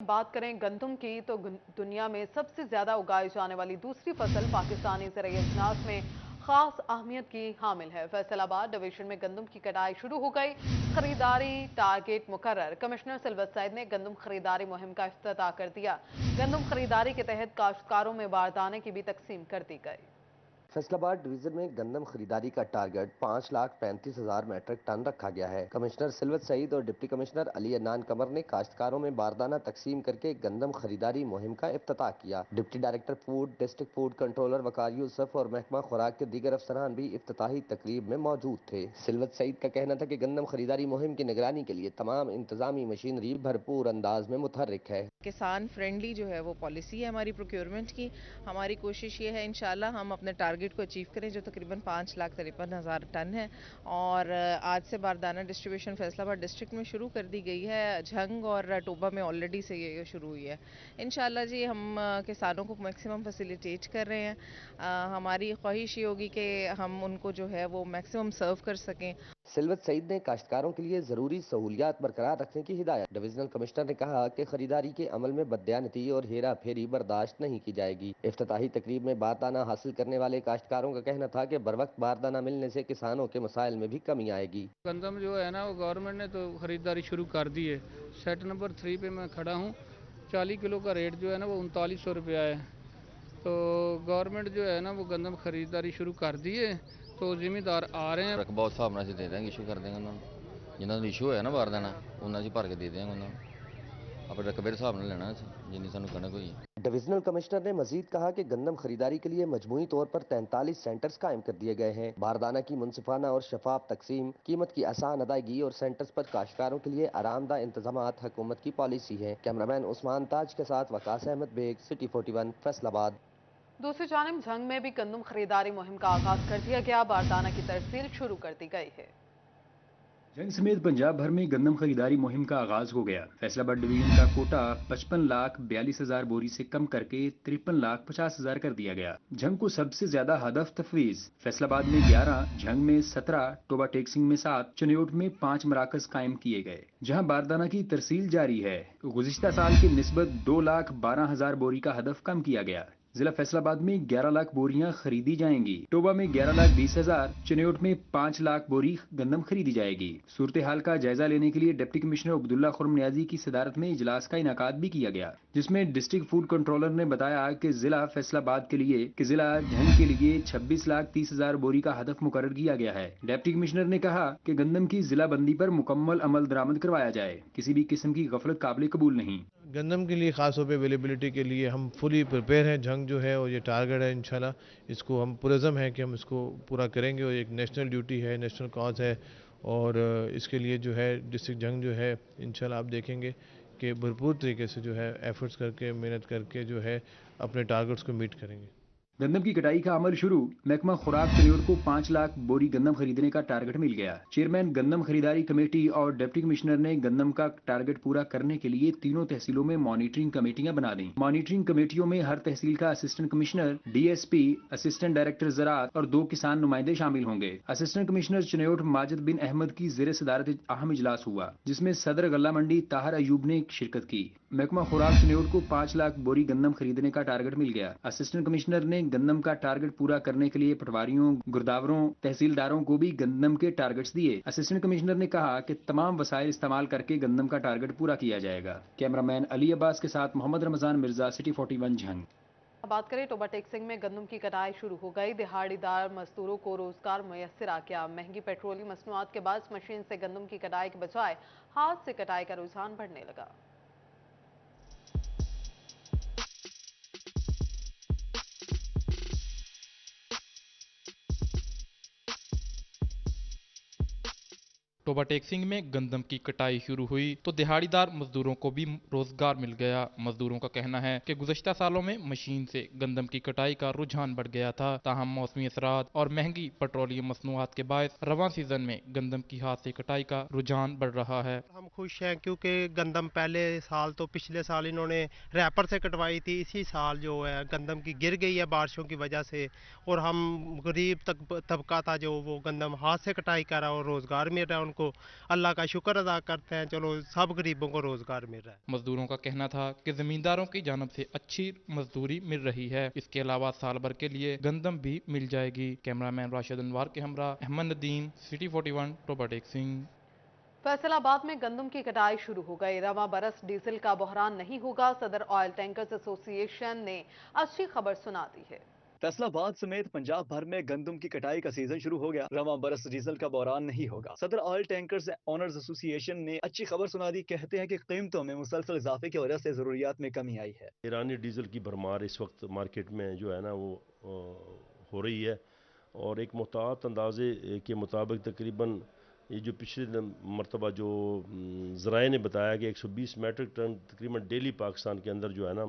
बात करें गंदम की तो दुनिया में सबसे ज्यादा उगाई जाने वाली दूसरी फसल पाकिस्तानी ज़राई अजनास में खास अहमियत की हामिल है। फैसलाबाद डिवीजन में गंदम की कटाई शुरू हो गई। खरीदारी टारगेट मुकर्रर। कमिश्नर सिल्वत सईद ने गंदम खरीदारी मुहिम का इफ्तिताह कर दिया। गंदम खरीदारी के तहत काश्तकारों में बारदाने की भी तकसीम कर दी गई। फैसलाबाद डिवीजन में गंदम खरीदारी का टारगेट 5,35,000 मैट्रिक टन रखा गया है। कमिश्नर सिल्वत सईद और डिप्टी कमिश्नर अली अदनान कमर ने काश्तकारों में बारदाना तकसीम करके गंदम खरीदारी मुहिम का इफ्तिताह किया। Deputy director food, district food controller Waqar Yousuf और महकमा खुराक के दीगर अफसरान भी इफ्तिताही तकरीब में मौजूद थे। सिल्वत सईद का कहना था कि गंदम खरीदारी मुहिम की निगरानी के लिए तमाम इंतजामी मशीनरी भरपूर अंदाज में मुतहर्रिक है। किसान फ्रेंडली जो है वो पॉलिसी है हमारी प्रोक्योरमेंट की। हमारी कोशिश ये है इंशाल्लाह हम अपने टारगेट को अचीव करें जो तकरीबन 5,53,000 टन है। और आज से बारदाना डिस्ट्रीब्यूशन फैसलाबाद डिस्ट्रिक्ट में शुरू कर दी गई है। झंग और टोबा में ऑलरेडी से ये शुरू हुई है। इंशाल्लाह जी हम किसानों को मैक्सिमम फैसिलिटेट कर रहे हैं। हमारी ख्वाहिश ये होगी कि हम उनको जो है वो मैक्सिमम सर्व कर सकें। सिल्वत सईद ने काश्तकारों के लिए जरूरी सहूलियात बरकरार रखने की हिदायत। डिविजनल कमिश्नर ने कहा कि खरीदारी के अमल में बददियानती और हेरा फेरी बर्दाश्त नहीं की जाएगी। इफ्तिताही तकरीब में बारदाना हासिल करने वाले काश्तकारों का कहना था कि बरवक्त बारदाना मिलने से किसानों के मसाइल में भी कमी आएगी। गंदम जो है ना वो गवर्नमेंट ने तो खरीदारी शुरू कर दी है। सेट नंबर 3 पे मैं खड़ा हूँ। 40 किलो का रेट जो है ना वो 3900 रुपया है। तो गवर्नमेंट जो है ना वो गंदम खरीदारी शुरू कर दी है। तो जिम्मेदार आ रहे हैं। रकबा उस हिसाब से दे देंगे, इशू कर देंगे उन्होंने जिन्होंने इशू है ना बार देना उन्होंने भर के दे देंगे उन्होंने अपने रकबे के हिसाब से लेना जिन्नी सानू कनक हुई। डिविजनल कमिश्नर ने मजीद कहा कि गंदम खरीदारी के लिए मजमूई तौर पर 43 सेंटर्स कायम कर दिए गए हैं। बारदाना की मुनसिफाना और शफाफ तकसीम, कीमत की आसान अदायगी और सेंटर्स पर काश्तकारों के लिए आरामदा इंतजाम हुकूमत की पॉलिसी है। कैमरामैन उस्मान ताज के साथ वकास अहमद बेग, सिटी 41, फैसलाबाद। दूसरी जानिब झंग में भी गंदम खरीदारी मुहिम का आगाज कर दिया गया। बारदाना की तरसील शुरू कर दी गई है। झंग समेत पंजाब भर में गंदम खरीदारी मुहिम का आगाज हो गया। फैसलाबाद डिवीजन का कोटा 55,42,000 बोरी से कम करके 53,50,000 कर दिया गया। झंग को सबसे ज्यादा हदफ तफवीज। फैसलाबाद में 11, झंग में 17, टोबा टेक्सिंग में 7, चनियोट में 5 मराकज कायम किए गए जहां बारदाना की तरसील जारी है। गुज़िश्ता साल की निस्बत 2,12,000 बोरी का हदफ कम किया गया। जिला फैसलाबाद में 11 लाख बोरियां खरीदी जाएंगी। टोबा में 11,20,000, चनियोट में 5 लाख बोरी गंदम खरीदी जाएगी। सूरत हाल का जायजा लेने के लिए डिप्टी कमिश्नर अब्दुल्ला खुर्म नियाजी की सदारत में इजलास का इनाकाद भी किया गया, जिसमें डिस्ट्रिक्ट फूड कंट्रोलर ने बताया कि जिला फैसलाबाद के लिए जिला झंग के लिए 26,30,000 बोरी का हदफ मुकर्रर किया गया है। डिप्टी कमिश्नर ने कहा कि गंदम की जिला बंदी पर मुकम्मल अमल दरामद करवाया जाए। किसी भी किस्म की गफलत काबिल कबूल नहीं। गंदम के लिए खास तौर पे अवेलेबिलिटी के लिए हम फुली प्रिपेयर हैं। झंग जो है और ये टारगेट है इंशाल्लाह इसको हम पुरज़म है कि हम इसको पूरा करेंगे और एक नेशनल ड्यूटी है, नेशनल कॉज है और इसके लिए जो है डिस्ट्रिक्ट झंग जो है इंशाल्लाह आप देखेंगे कि भरपूर तरीके से जो है एफर्ट्स करके मेहनत करके जो है अपने टारगेट्स को मीट करेंगे। गंदम की कटाई का अमल शुरू। महकमा खुराक चनियोट को 5 लाख बोरी गंदम खरीदने का टारगेट मिल गया। चेयरमैन गंदम खरीदारी कमेटी और डिप्टी कमिश्नर ने गंदम का टारगेट पूरा करने के लिए तीनों तहसीलों में मॉनिटरिंग कमेटियां बना दी। मॉनिटरिंग कमेटियों में हर तहसील का assistant commissioner, DSP, assistant director ज़राअत और 2 किसान नुमाइंदे शामिल होंगे। असिस्टेंट कमिश्नर चनियोट माजिद बिन अहमद की ज़ेर सदारत अहम इजलास हुआ, जिसमें सदर गल्ला मंडी ताहर अयूब ने शिरकत की। महकमा खुराक चनियोट को 5 लाख बोरी गंदम खरीदने का टारगेट मिल गया। असिस्टेंट कमिश्नर ने गंदम का टारगेट पूरा करने के लिए पटवारियों, गुरदावरों, तहसीलदारों को भी गंदम के टारगेट्स दिए। असिस्टेंट कमिश्नर ने कहा कि तमाम वसाइल इस्तेमाल करके गंदम का टारगेट पूरा किया जाएगा। कैमरामैन अली अब्बास के साथ मोहम्मद रमजान मिर्जा, सिटी 41, झंग। बात करें टोबा टेक्सिंग में गंदम की कटाई शुरू हो गई। दिहाड़ीदार मजदूरों को रोजगार मुयस्सर आ गया। महंगी पेट्रोलियम मसनूआत के बाद मशीन से गंदम की कटाई के बजाय हाथ से कटाई का रुझान बढ़ने लगा। टोबा टेक्सिंग में गंदम की कटाई शुरू हुई तो दिहाड़ीदार मजदूरों को भी रोजगार मिल गया। मजदूरों का कहना है कि गुज़श्ता सालों में मशीन से गंदम की कटाई का रुझान बढ़ गया था, ताहम मौसमी असरात और महंगी पेट्रोलियम मसनूआत के बायस रवां सीजन में गंदम की हाथ से कटाई का रुझान बढ़ रहा है। हम खुश हैं क्योंकि गंदम पहले साल तो पिछले साल इन्होंने रैपर से कटवाई थी, इसी साल जो है गंदम की गिर गई है बारिशों की वजह से, और हम गरीब तबका था जो वो गंदम हाथ से कटाई कर रहा है और रोजगार मिल रहा है उनको। को अल्लाह का शुक्र अदा करते हैं, चलो सब गरीबों को रोजगार मिल रहा है। मजदूरों का कहना था कि जमींदारों की जानब से अच्छी मजदूरी मिल रही है। इसके अलावा साल भर के लिए गंदम भी मिल जाएगी। कैमरामैन राशिद अनवार के हमरा अहमद नदीम, सिटी 41, टोबा टेक सिंह। फैसलाबाद में गंदम की कटाई शुरू हो गई। रवां बरस डीजल का बहरान नहीं होगा। सदर ऑयल टैंकर्स एसोसिएशन ने अच्छी खबर सुना दी है। फैसलाबाद समेत पंजाब भर में गंदम की कटाई का सीजन शुरू हो गया। रवां बरस डीजल का बहरान नहीं होगा। सदर ऑयल टैंकर्स ऑनर्स एसोसिएशन ने अच्छी खबर सुना दी। कहते हैं कि कीमतों में मुसलसल इजाफे की वजह से जरूरियात में कमी आई है। ईरानी डीजल की भरमार इस वक्त मार्केट में जो है ना वो हो रही है, और एक मुहतात अंदाजे के मुताबिक तकरीबन ये जो पिछले मरतबा जो ज़राए ने बताया कि 120 मेट्रिक टन तकरीबन डेली पाकिस्तान के अंदर जो है ना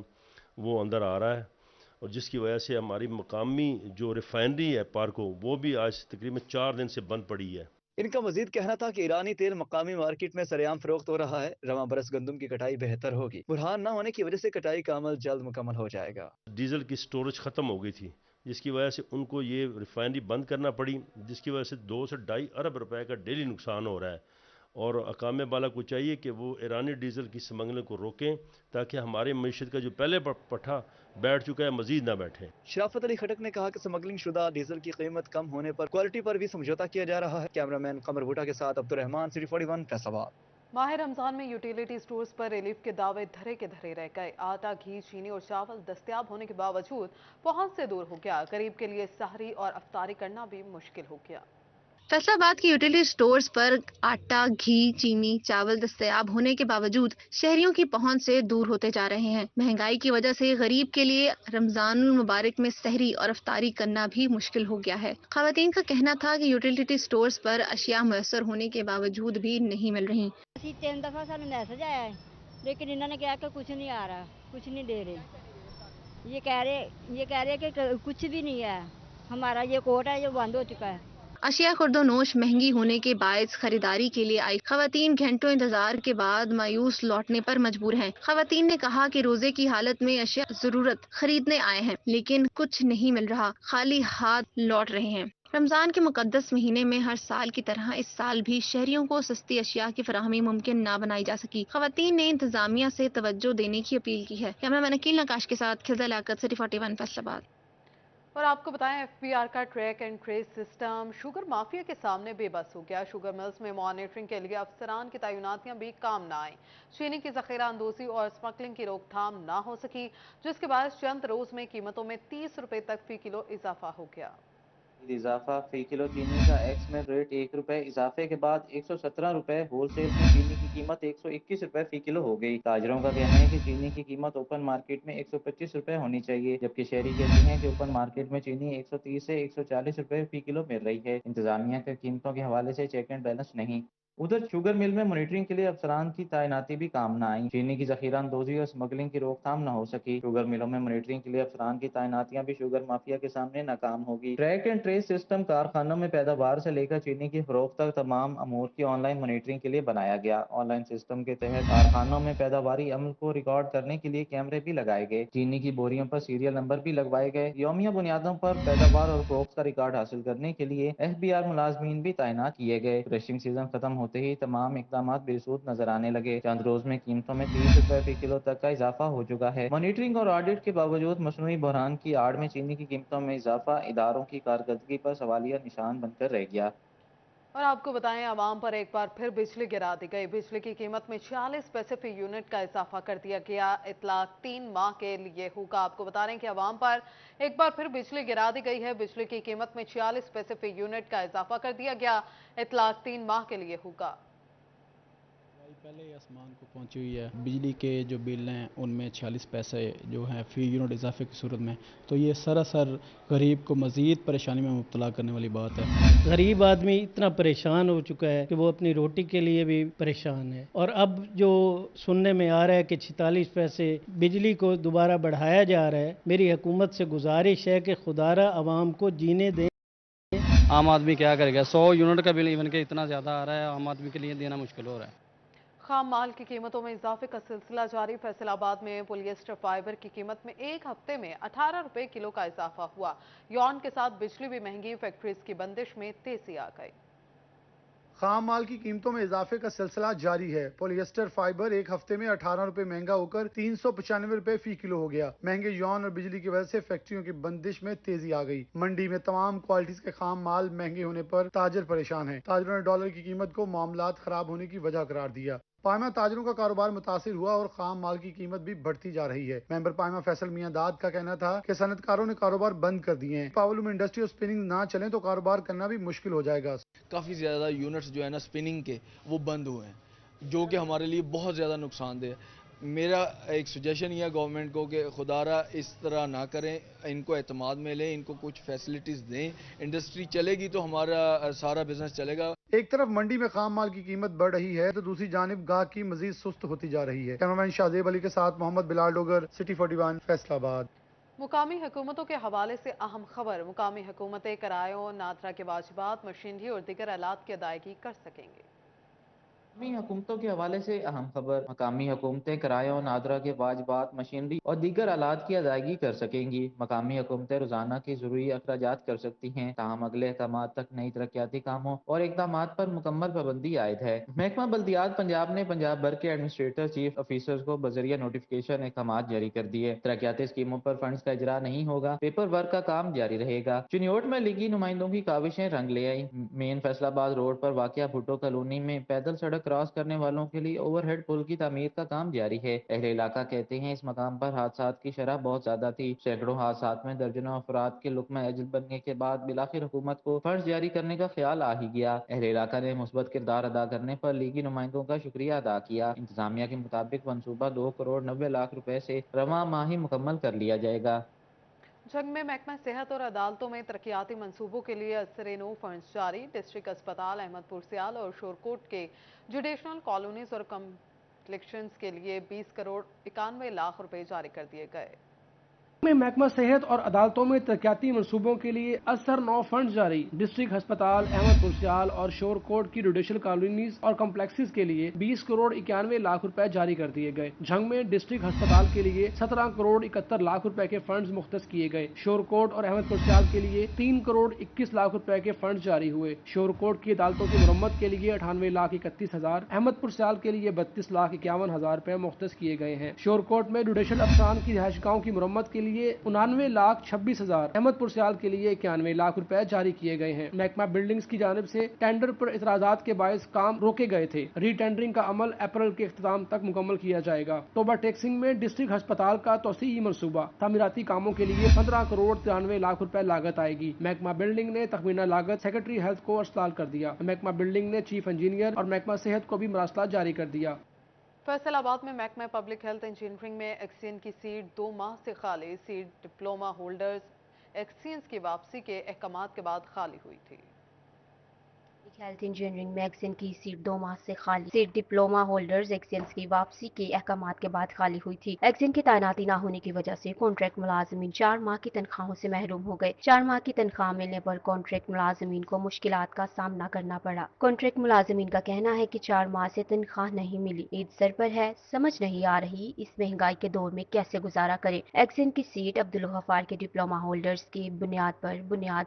वो अंदर आ रहा है, और जिसकी वजह से हमारी मकामी जो रिफाइनरी है पार्को वो भी आज तकरीबन 4 दिन से बंद पड़ी है। इनका मजीद कहना था कि ईरानी तेल मकामी मार्केट में सरेआम फरोख्त हो रहा है। रवां बरस गंदम की कटाई बेहतर होगी। बुरहान न होने की वजह से कटाई का अमल जल्द मुकम्मल हो जाएगा। डीजल की स्टोरेज ख़त्म हो गई थी, जिसकी वजह से उनको ये रिफाइनरी बंद करना पड़ी, जिसकी वजह से 2 से 2.5 अरब रुपए का डेली नुकसान हो रहा है। और अकाम बाला को चाहिए कि वो ईरानी डीजल की स्मगलिंग को रोकें, ताकि हमारे मईशत का जो पहले पट्टा बैठ चुका है मजीद ना बैठे। शराफत अली खटक ने कहा कि स्मगलिंग शुदा डीजल की कीमत कम होने पर क्वालिटी पर भी समझौता किया जा रहा है। कैमरामैन कमर भुट्टा के साथ अब्दुर्रहमान, सिटी 41, फैसलाबाद। माह रमजान में यूटिलिटी स्टोर्स पर रिलीफ के दावे धरे के धरे रह गए। आटा, घी, चीनी और चावल दस्तयाब होने के बावजूद पहुंच से दूर हो गया। गरीब के लिए सहरी और अफ्तारी करना भी मुश्किल हो गया। फैसलाबाद की यूटिलिटी स्टोर्स पर आटा, घी, चीनी, चावल दस्तयाब होने के बावजूद शहरियों की पहुंच से दूर होते जा रहे हैं। महंगाई की वजह से गरीब के लिए रमजान मुबारक में सहरी और अफ्तारी करना भी मुश्किल हो गया है। खवातीन का कहना था कि यूटिलिटी स्टोर्स पर अशिया मुयसर होने के बावजूद भी नहीं मिल रही। 3 दफा सानू मैसेज आया है, लेकिन इन्होंने कहा कि कुछ नहीं आ रहा, कुछ नहीं दे रहे। ये कह रहे कि कुछ भी नहीं है, हमारा ये कोट है जो बंद हो चुका है। अशिया खुर्दोनोश महंगी होने के बायस खरीदारी के लिए आई खवातीन घंटों इंतजार के बाद मायूस लौटने पर मजबूर हैं। खवातीन ने कहा कि रोजे की हालत में अशिया जरूरत खरीदने आए हैं, लेकिन कुछ नहीं मिल रहा, खाली हाथ लौट रहे हैं। रमजान के मुकद्दस महीने में हर साल की तरह इस साल भी शहरियों को सस्ती अशिया की फराहमी मुमकिन ना बनाई जा सकी। खवातीन ने इंतजामिया से तवज्जो देने की अपील की है। कैमरामैन अकील नकाश के साथ खिलजा लाकत, सिटी 41, फैसलाबाद। और आपको बताएं, एफबीआर का track and trace system sugar mafia के सामने बेबस हो गया। शुगर मिल्स में मॉनिटरिंग के लिए अफसरान की तैनातियां भी काम न आई। चीनी की जखीरा अंदोजी और स्मगलिंग की रोकथाम ना हो सकी, जिसके बाद चंद रोज में कीमतों में 30 रुपए तक फी किलो इजाफा हो गया। इजाफा फी किलो चीनी का एक्स मिल रेट 1 रुपए इजाफे के बाद 117 रुपए, होलसेल में चीनी की कीमत 121 रुपए फी किलो हो गई। ताजरों का कहना है कि चीनी की कीमत ओपन मार्केट में 125 रुपए होनी चाहिए, जबकि शहरी कहती हैं कि ओपन मार्केट में चीनी 130 से 140 रुपए फी किलो मिल रही है। इंतजामिया के कीमतों के हवाले से चेक एंड बैलेंस नहीं। उधर शुगर मिल में मॉनिटरिंग के लिए अफसरान की तैनाती भी काम न आई। चीनी की जखीरा अंदोजी और स्मगलिंग की रोकथाम न हो सकी। शुगर मिलों में मॉनिटरिंग के लिए अफसरान की तैनातियां भी शुगर माफिया के सामने नाकाम होगी। ट्रैक एंड ट्रेस सिस्टम कारखानों में पैदावार से लेकर चीनी की फरोख्त तक तमाम अमूर की ऑनलाइन मॉनिटरिंग के लिए बनाया गया। ऑनलाइन सिस्टम के तहत कारखानों में पैदावारी अमल को रिकॉर्ड करने के लिए कैमरे भी लगाए गए। चीनी की बोरियों पर सीरियल नंबर भी लगवाए गए। यौमिया बुनियादों पर पैदावार और फरोख्त का रिकॉर्ड हासिल करने के लिए एफबीआर मुलाजमीन भी तैनात किए गए। क्रशिंग सीजन खत्म होते ही तमाम इकदाम बेसूद नजर आने लगे। चंद रोज में कीमतों में 30 रुपए फी किलो तक का इजाफा हो चुका है। मॉनिटरिंग और ऑडिट के बावजूद मसनूई बहरान की आड़ में चीनी की कीमतों में इजाफा इदारों की कारकर्दगी पर सवालिया निशान बनकर रह गया। और आपको बताएं, आवाम पर एक बार फिर बिजली गिरा दी गई। बिजली की कीमत में 46 पैसे फी यूनिट का इजाफा कर दिया गया। इतलाक 3 माह के लिए होगा। आपको बता रहे हैं कि आवाम पर एक बार फिर बिजली गिरा दी गई है। बिजली की कीमत में 46 पैसे फी यूनिट का इजाफा कर दिया गया। इतलाक 3 माह के लिए होगा। पहले ही आसमान को पहुंची हुई है। बिजली के जो बिल हैं उनमें 46 पैसे जो हैं फी यूनिट इजाफे की सूरत में, तो ये सरासर गरीब को मज़ीद परेशानी में मुब्तला करने वाली बात है। गरीब आदमी इतना परेशान हो चुका है कि वो अपनी रोटी के लिए भी परेशान है। और अब जो सुनने में आ रहा है कि 46 पैसे बिजली को दोबारा बढ़ाया जा रहा है, मेरी हुकूमत से गुजारिश है कि खुदारा आवाम को जीने दें। आम आदमी क्या करेगा? 100 यूनिट का बिल इवन के इतना ज़्यादा आ रहा है, आम आदमी के लिए देना मुश्किल हो रहा है। खाम माल की कीमतों में इजाफे का सिलसिला जारी। फैसलाबाद में पॉलिएस्टर फाइबर की कीमत में एक हफ्ते में 18 रुपए किलो का इजाफा हुआ। यौन के साथ बिजली भी महंगी, फैक्ट्रीज की बंदिश में तेजी आ गई। خام مال کی قیمتوں میں اضافے کا سلسلہ جاری ہے۔ پولیسٹر فائبر ایک ہفتے میں 18 روپے مہنگا ہو کر 395 روپے فی کلو ہو گیا۔ مہنگے یون اور بجلی کی وجہ سے فیکٹریوں کی بندش میں تیزی آ گئی۔ منڈی میں تمام کوالٹیز کے خام مال مہنگے ہونے پر تاجر پریشان ہیں۔ تاجروں نے ڈالر کی قیمت کو معاملات خراب ہونے کی وجہ قرار دیا۔ پائمہ تاجروں کا کاروبار متاثر ہوا اور خام مال کی قیمت بھی بڑھتی جا رہی ہے۔ ممبر پائمہ فیصل میاں داد کا کہنا تھا کہ صنعت کاروں نے کاروبار بند کر دیے ہیں۔ پاولو میں انڈسٹری اور اسپننگ نہ چلیں تو کاروبار کرنا بھی مشکل ہو جائے گا۔ کافی زیادہ یونٹس جو ہے نا اسپننگ کے وہ بند ہوئے ہیں، جو کہ ہمارے لیے بہت زیادہ نقصان دہ ہے۔ میرا ایک سجیشن یہ ہے گورنمنٹ کو کہ خدا را اس طرح نہ کریں، ان کو اعتماد میں لیں، ان کو کچھ فیسلٹیز دیں۔ انڈسٹری چلے گی تو ہمارا سارا بزنس چلے گا۔ ایک طرف منڈی میں خام مال کی قیمت بڑھ رہی ہے تو دوسری جانب گاہک کی مزید سست ہوتی جا رہی ہے۔ کیمرامین شاہزیب علی کے ساتھ محمد بلال ڈوگر، سٹی 41، فیصل آباد۔ مقامی حکومتوں کے حوالے سے اہم خبر، مقامی حکومتیں کرایوں، نادرا کے واجبات، مشینری اور دیگر آلات کی ادائیگی کر سکیں گے۔ مقامی حکومتوں کے حوالے سے اہم خبر، مقامی حکومتیں کرایوں، نادرا کے واجبات، مشینری اور دیگر آلات کی ادائیگی کر سکیں گی۔ مقامی حکومتیں روزانہ کی ضروری اخراجات کر سکتی ہیں، تاہم اگلے احکامات تک نئی ترقیاتی کاموں اور اقدامات پر مکمل پابندی عائد ہے۔ محکمہ بلدیات پنجاب نے پنجاب بھر کے ایڈمنسٹریٹر چیف آفیسرز کو بذریعہ نوٹیفکیشن احکامات جاری کر دیے۔ ترقیاتی اسکیموں پر فنڈز کا اجرا نہیں ہوگا، پیپر ورک کا کام جاری رہے گا۔ چنیوٹ میں لیگی نمائندوں کی کاوشیں رنگ لے آئیں۔ مین فیصل آباد روڈ پر واقع بھٹو کالونی میں پیدل سڑک کراس کرنے والوں کے لیے اوور ہیڈ پل کی تعمیر کا کام جاری ہے۔ اہل علاقہ کہتے ہیں اس مقام پر حادثات کی شرح بہت زیادہ تھی۔ سینکڑوں حادثات میں درجنوں افراد کے لقمہ اجل بننے کے بعد بالآخر حکومت کو فنڈز جاری کرنے کا خیال آ ہی گیا۔ اہل علاقہ نے مثبت کردار ادا کرنے پر لیگی نمائندوں کا شکریہ ادا کیا۔ انتظامیہ کے مطابق منصوبہ 2 کروڑ 90 لاکھ روپے سے رواں ماہ ہی مکمل کر لیا جائے گا۔ جنگ میں محکمہ صحت اور عدالتوں میں ترقیاتی منصوبوں کے لیے اثر-نو فنڈز جاری۔ ڈسٹرکٹ اسپتال احمد پور سیال اور شورکوٹ کے جوڈیشنل کالونیز اور کمپلیکسز کے لیے 20 کروڑ 91 لاکھ روپے جاری کر دیے گئے۔ میں محکمہ صحت اور عدالتوں میں ترقیاتی منصوبوں کے لیے اثر-نو فنڈز جاری۔ ڈسٹرکٹ ہسپتال احمد پور سیال اور شور کوٹ کی جوڈیشل کالونیز اور کمپلیکسز کے لیے 20 کروڑ 91 لاکھ روپے جاری کر دیے گئے۔ جھنگ میں ڈسٹرکٹ ہسپتال کے لیے 17 کروڑ 71 لاکھ روپے کے فنڈز مختص کیے گئے۔ شور کوٹ اور احمد پور سیال کے لیے 3 کروڑ 21 لاکھ روپے کے فنڈز جاری ہوئے۔ شور کوٹ کی عدالتوں کی مرمت کے لیے 98 لاکھ 31 ہزار، احمد پور سیال کے لیے 32 لاکھ 51 ہزار روپے مختص کیے گئے ہیں۔ شور کوٹ میں جوڈیشل افسران کی رہائش گاہوں کی مرمت کے لیے 99 لاکھ 26 ہزار، احمد پور سیال کے لیے 91 لاکھ روپے جاری کیے گئے ہیں۔ محکمہ بلڈنگز کی جانب سے ٹینڈر پر اعتراضات کے باعث کام روکے گئے تھے۔ ری ٹینڈرنگ کا عمل اپریل کے اختتام تک مکمل کیا جائے گا۔ توبہ ٹیکسنگ میں ڈسٹرکٹ ہسپتال کا توسیعی منصوبہ، تعمیراتی کاموں کے لیے 15 کروڑ 93 لاکھ روپے لاگت آئے گی۔ محکمہ بلڈنگ نے تخمینہ لاگت سیکرٹری ہیلتھ کو ارسال کر دیا۔ محکمہ بلڈنگ نے چیف انجینئر اور محکمہ صحت کو بھی مراسلات جاری کر دیا۔ فیصل آباد میں محکمہ پبلک ہیلتھ انجینئرنگ میں ایکسین کی سیٹ 2 ماہ سے خالی، سیٹ ڈپلوما ہولڈرز ایکسینز کی واپسی کے احکامات کے بعد خالی ہوئی تھی۔ ہیلتھ انجینئرنگ میں ایکسین کی سیٹ 2 ماہ سے خالی، سیٹ ڈپلوما ہولڈرز ایکسینز کی واپسی کے احکامات کے بعد خالی ہوئی تھی۔ ایکسین کی تعیناتی نہ ہونے کی وجہ سے کانٹریکٹ ملازمین 4 ماہ کی تنخواہوں سے محروم ہو گئے۔ 4 ماہ کی تنخواہ ملنے پر کانٹریکٹ ملازمین کو مشکلات کا سامنا کرنا پڑا۔ کانٹریکٹ ملازمین کا کہنا ہے کہ 4 ماہ سے تنخواہ نہیں ملی، عید سر پر ہے، سمجھ نہیں آ رہی اس مہنگائی کے دور میں کیسے گزارا کریں۔ ایکسین کی سیٹ عبدالغفار کے ڈپلوما ہولڈرز کی بنیاد پر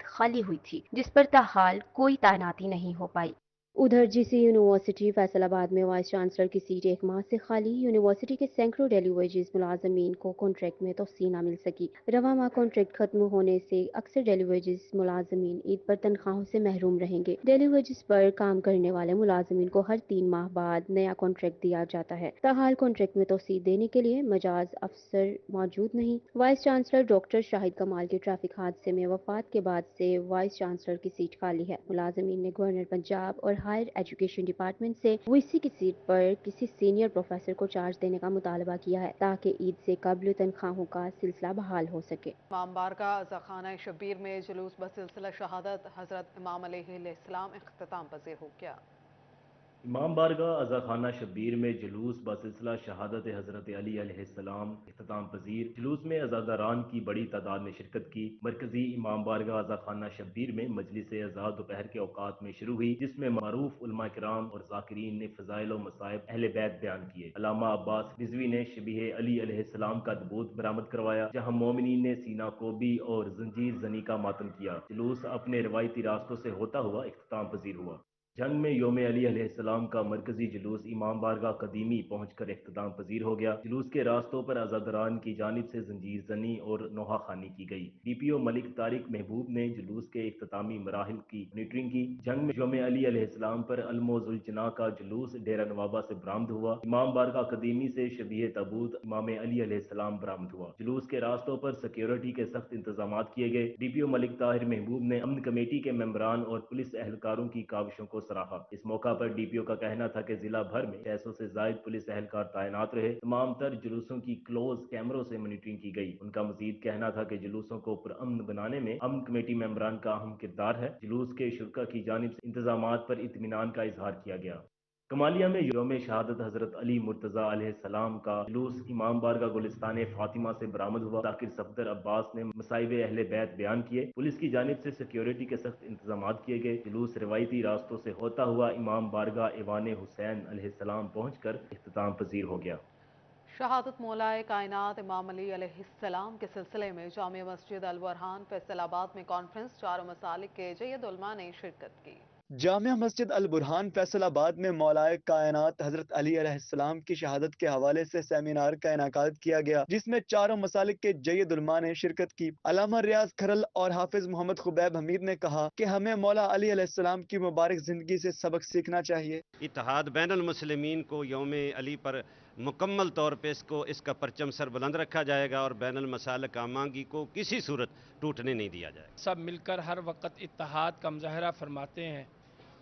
خالی ہوئی تھی، جس پر تاحال کوئی تعیناتی نہیں ہو پائی۔ ادھر جی یونیورسٹی فیصل آباد میں وائس چانسلر کی سیٹ 1 ماہ سے خالی، یونیورسٹی کے سینکڑوں ڈیلی ویجز ملازمین کو کانٹریکٹ میں توسیع نہ مل سکی۔ رواں ماہ کانٹریکٹ ختم ہونے سے اکثر ڈیلی ویجز ملازمین عید پر تنخواہوں سے محروم رہیں گے۔ ڈیلی ویجز پر کام کرنے والے ملازمین کو ہر 3 ماہ بعد نیا کانٹریکٹ دیا جاتا ہے، تاحال کانٹریکٹ میں توسیع دینے کے لیے مجاز افسر موجود نہیں۔ وائس چانسلر ڈاکٹر شاہد کمال کے ٹریفک حادثے میں وفات کے بعد سے وائس چانسلر کی سیٹ خالی ہے۔ ملازمین نے گورنر پنجاب اور ہائر ایجوکیشن ڈپارٹمنٹ سے وی سی کی سیٹ پر کسی سینئر پروفیسر کو چارج دینے کا مطالبہ کیا ہے تاکہ عید سے قبل تنخواہوں کا سلسلہ بحال ہو سکے۔ امام بارگاہ عزاخانہ شبیر میں جلوس بسلسلہ شہادت حضرت امام علیہ السلام اختتام پذیر ہو گیا۔ امام بارگاہ عزاخانہ شبیر میں جلوس بسلسلہ شہادت حضرت علی علیہ السلام اختتام پذیر۔ جلوس میں عزاداران کی بڑی تعداد نے شرکت کی۔ مرکزی امام بارگاہ عزاخانہ شبیر میں مجلس عزا دوپہر کے اوقات میں شروع ہوئی، جس میں معروف علماء کرام اور ذاکرین نے فضائل و مصائب اہل بیت بیان کیے۔ علامہ عباس رضوی نے شبیہ علی علیہ السلام کا تابوت برآمد کروایا، جہاں مومنین نے سینہ کوبی اور زنجیر زنی کا ماتم کیا۔ جلوس اپنے روایتی راستوں سے ہوتا ہوا اختتام پذیر ہوا۔ जंग में योम अली अलैहिस्सलाम का मरकजी जुलूस इमाम बारगाह कदीमी पहुंचकर इख्तिताम पजीर हो गया। जुलूस के रास्तों पर अज़ादरान की जानिब से जंजीर जनी और नोहा खानी की गई। DPO मलिक तारिक महबूब ने जुलूस के इख्तितामी मराहिल की मॉनिटरिंग की। जंग में योम अली अलैहिस्सलाम पर अलमोजुलजना का जुलूस डेरा नवाबा से बरामद हुआ। इमाम बारगाह कदीमी से शबीह तबूत इमाम अली अलैहिस्सलाम बरामद हुआ। जुलूस के रास्तों पर सिक्योरिटी के सख्त इंतजाम किए गए। DPO मलिक ताहिर महबूब ने अमन कमेटी के मेंबरान और पुलिस एहलकारों की काविशों को सराहा। इस मौका पर DPO का कहना था कि जिला भर में 600 से जायद पुलिस एहलकार तैनात रहे। तमाम तर जुलूसों की क्लोज कैमरों से मॉनिटरिंग की गई। उनका मजीद कहना था कि जुलूसों को पुरअमन बनाने में अमन कमेटी मेंबरान का अहम किरदार है। जुलूस के शुरका की जानिब से इंतजामात पर इत्मीनान का इजहार किया गया। कमालिया में यौम शहादत हजरत अली मुर्तज़ा अलैहिस्सलाम का जुलूस इमाम बारगाह गुलिस्तान फातिमा से बरामद हुआ। जाकिर सफदर अब्बास ने मसाइब अहले बैत बयान किए। पुलिस की जानिब से सिक्योरिटी के सख्त इंतजाम किए गए। जुलूस रिवायती रास्तों से होता हुआ इमाम बारगाह ईवान हुसैन अलैहिस्सलाम पहुंचकर इख्तिताम पजीर हो गया। शहादत मौलाए कायनात इमाम अली अलैहिस्सलाम के सिलसिले में जामिया मस्जिद अल बुरहान फैसलाबाद में कॉन्फ्रेंस चारों मसालिक के जयद उलमा ने शिरकत की। जामिया मस्जिद अल बुरहान फैसलाबाद में मौलाए कायनात हजरत अली अलैहिस्सलाम की शहादत के हवाले से सेमिनार का इनाकाद किया गया, जिसमें चारों मसालिक के जय्यद उलमा ने शिरकत की। अल्लामा रियाज खरल और हाफिज मोहम्मद खुबैब हमीद ने कहा कि हमें मौला अली अलैहिस्सलाम की मुबारक जिंदगी से सबक सीखना चाहिए। इत्तेहाद बैनुल मुस्लिमीन को यौम अली पर मुकम्मल तौर पे इसका परचम सर बुलंद रखा जाएगा और बैनुल मसालिक आमांगी को किसी सूरत टूटने नहीं दिया जाएगा। सब मिलकर हर वक्त इत्तेहाद का मुजाहरा फरमाते हैं,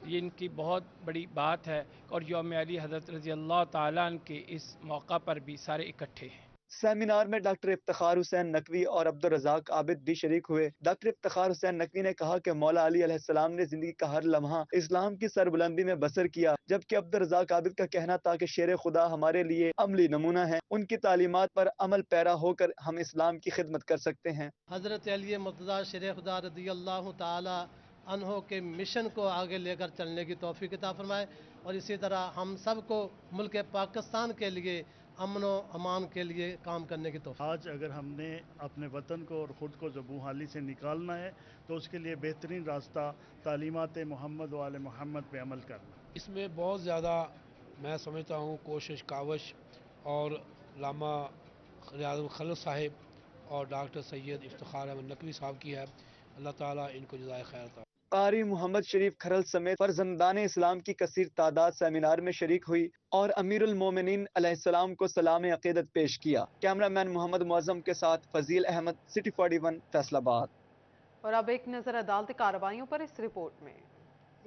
ये इनकी बहुत बड़ी बात है। और यौम अली हज़रत रज़ी अल्लाह ताला अन्हु के इस मौका पर भी सारे इकट्ठे हैं। सेमिनार में डॉक्टर इफ्तिखार हुसैन नकवी और अब्दुल रज़ाक आबिद भी शरीक हुए। डॉक्टर इफ्तिखार हुसैन नकवी ने कहा कि मौला अली अलैहिस्सलाम ने जिंदगी का हर लम्हा इस्लाम की सरबुलंदी में बसर किया, जबकि अब्दुल रज़ाक आबिद का कहना था कि शेर खुदा हमारे लिए अमली नमूना है। उनकी तालीमात पर अमल पैरा होकर हम इस्लाम की खिदमत कर सकते हैं। हजरत अली मुर्तज़ा शेर खुदा रज़ी अल्लाह ताला अन्हो के मिशन को आगे लेकर चलने की तौफीक अता फरमाए और इसी तरह हम सबको मुल्क पाकिस्तान के लिए अमन व अमान के लिए काम करने की तौफीक। आज अगर हमने अपने वतन को और ख़ुद को ज़बूहाली से निकालना है तो उसके लिए बेहतरीन रास्ता तालीमात मोहम्मद व आले मोहम्मद पे अमल करना। इसमें बहुत ज़्यादा मैं समझता हूँ कोशिश कावश और लामा रियाज खलल साहिब और डॉक्टर सैयद इफ्तिखार अहमद नकवी साहब की है। अल्लाह ताला इनको जज़ाए खैर अता। कारी मोहम्मद शरीफ खरल समेत फर्जंदान इस्लाम की कसीर तादाद सेमिनार में शरीक हुई और अमीरुल मोमिनीन अलैहिस्सलाम को सलाम अक़ीदत पेश किया। कैमरामैन मोहम्मद मुअज़्ज़म के साथ फजील अहमद, सिटी 41 फैसलाबाद। और अब एक नजर अदालती कार्रवाइयों पर इस रिपोर्ट में।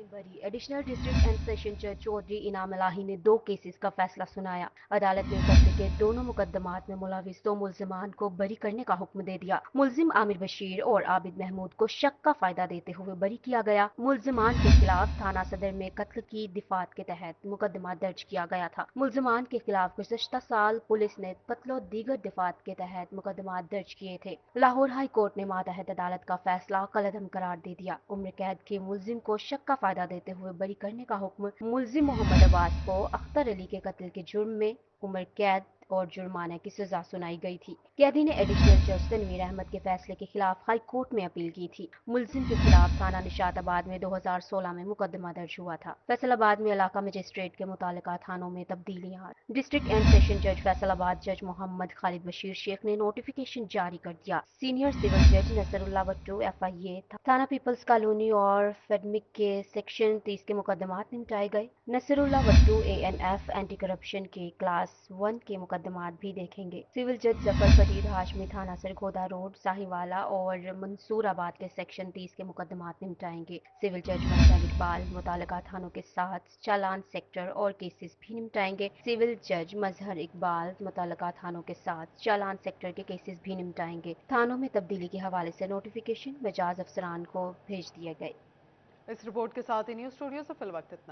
बरी एडिशनल डिस्ट्रिक्ट एंड सेशन जज चौधरी इनाम इलाही ने 2 केसेस का फैसला सुनाया। अदालत ने कत्ल के दोनों मुकदमात में मुलविस 2 मुल्जिमान को बरी करने का हुक्म दे दिया। मुल्जिम आमिर बशीर और आबिद महमूद को शक का फायदा देते हुए बरी किया गया। मुल्जिमान के खिलाफ थाना सदर में कत्ल की दिफात के तहत मुकदमा दर्ज किया गया था। मुल्जिमान के खिलाफ गुज़श्ता साल पुलिस ने कत्ल और दीगर दिफात के तहत मुकदमा दर्ज किए थे। लाहौर हाई कोर्ट ने मातहत अदालत का फैसला कलअदम करार दे दिया। उम्र कैद के मुल्जिम को शक का फायदा देते हुए बरी करने का हुक्म मुल्जिम मोहम्मद अब्बास को अख्तर अली के कत्ल के जुर्म में उम्र कैद और जुर्माने की सजा सुनाई गई थी। कैदी ने एडिशनल जज तनवीर अहमद के फैसले के खिलाफ हाई कोर्ट में अपील की थी। मुल्जिम के खिलाफ थाना निशाताबाद में 2016 में मुकदमा दर्ज हुआ था। फैसलाबाद में इलाका मजिस्ट्रेट के मुतालिका थानों में तब्दीलियां। डिस्ट्रिक्ट एंड सेशन जज फैसलाबाद जज मोहम्मद खालिद बशीर शेख ने नोटिफिकेशन जारी कर दिया। सीनियर सिविल जज नसरुल्लाह वट्टू FIA थाना पीपल्स कॉलोनी और फेडमिक के सेक्शन 30 के मुकदमात निपटाए गए। Nasrullah Wattoo ANF anti corruption के क्लास 1 के मुकदमात भी देखेंगे। सिविल जज जफर फरीद हाशमी थाना सरगोदा रोड साहिवाला और मंसूराबाद के सेक्शन 30 के मुकदमात निपटाएंगे। सिविल जज मजहर इकबाल मुतालिका थानों के साथ चालान सेक्टर और केसेस भी निपटाएंगे। सिविल जज मजहर इकबाल मुतालिका थानों के साथ चालान सेक्टर के केसेस भी निपटाएंगे। थानों में तब्दीली के हवाले से नोटिफिकेशन मजाज अफसरान को भेज दिए गए। इस रिपोर्ट के साथ ही न्यूज़ स्टूडियो से फिल वक्त इतना।